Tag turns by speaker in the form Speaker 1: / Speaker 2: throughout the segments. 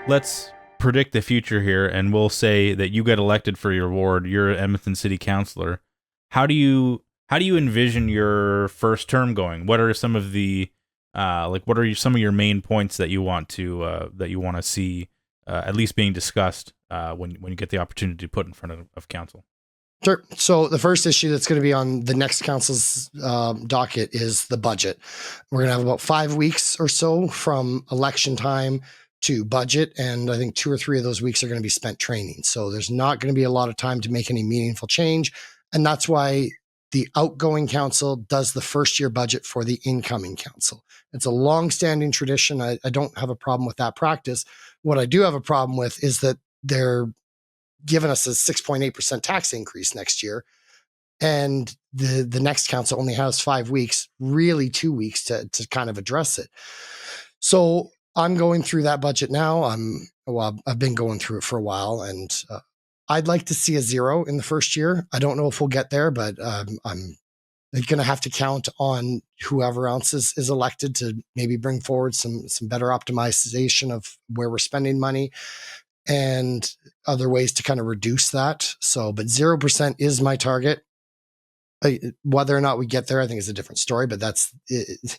Speaker 1: let's predict the future here, and we'll say that you get elected for your ward. You're an Edmonton City Councilor. How do you envision your first term going? What are some of the what are some of your main points that you want to see at least being discussed when you get the opportunity to put in front of council?
Speaker 2: Sure. So the first issue that's going to be on the next council's docket is the budget. We're going to have about 5 weeks or so from election time to budget. And I think 2 or 3 of those weeks are going to be spent training. So there's not going to be a lot of time to make any meaningful change. And that's why the outgoing council does the first year budget for the incoming council. It's a long-standing tradition. I don't have a problem with that practice. What I do have a problem with is that they're giving us a 6.8% tax increase next year. And the next council only has 5 weeks, really 2 weeks to kind of address it. So I'm going through that budget now. I've been going through it for a while, and I'd like to see a 0 in the first year. I don't know if we'll get there, but I'm going to have to count on whoever else is elected to maybe bring forward some better optimization of where we're spending money and other ways to kind of reduce that. So, but 0% is my target. Whether or not we get there, I think is a different story, but that's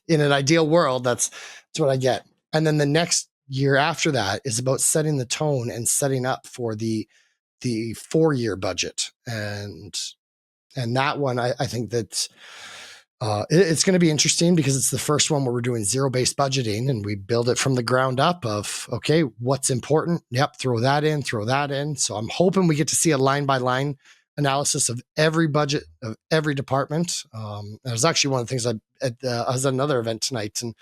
Speaker 2: in an ideal world, that's what I get. And then the next year after that is about setting the tone and setting up for the 4-year budget. And that one, I think that it's going to be interesting because it's the first one where we're doing zero-based budgeting, and we build it from the ground up of, okay, what's important? Yep, throw that in. So I'm hoping we get to see a line-by-line analysis of every budget of every department. That was actually one of the things I was at another event tonight, and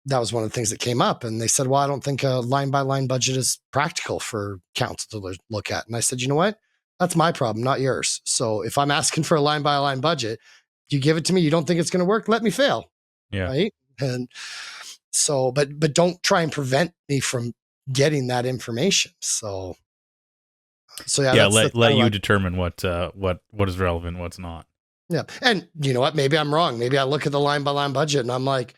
Speaker 2: that was one of the things that came up. And they said, well, I don't think a line-by-line budget is practical for council to look at. And I said, you know what? That's my problem, not yours. So if I'm asking for a line-by-line budget, you give it to me, you don't think it's going to work, let me fail.
Speaker 1: Yeah.
Speaker 2: Right. And so, but don't try and prevent me from getting that information. So yeah.
Speaker 1: Let you determine what is relevant, what's not.
Speaker 2: Yeah. And you know what? Maybe I'm wrong. Maybe I look at the line by line budget and I'm like,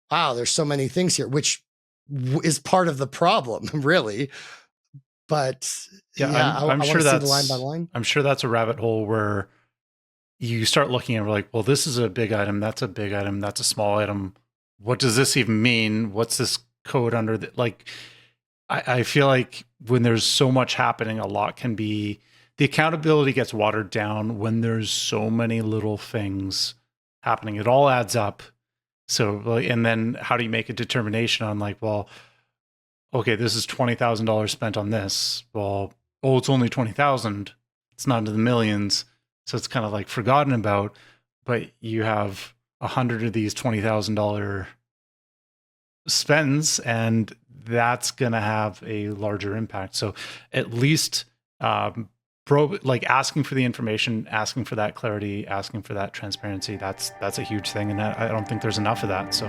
Speaker 2: wow, there's so many things here, which is part of the problem, really. But
Speaker 3: I'm sure that's
Speaker 2: the line by line.
Speaker 3: I'm sure that's a rabbit hole where you start looking at like, well, this is a big item, that's a big item, that's a small item. What does this even mean? What's this code under? I feel like when there's so much happening, a lot can be, the accountability gets watered down when there's so many little things happening. It all adds up. So, and then how do you make a determination on like, well, okay, this is $20,000 spent on this. Well, it's only 20,000. It's not into the millions. So it's kind of like forgotten about, but you have 100 of these $20,000 spends, and that's going to have a larger impact. So at least asking for the information, asking for that clarity, asking for that transparency, that's a huge thing. And I don't think there's enough of that. So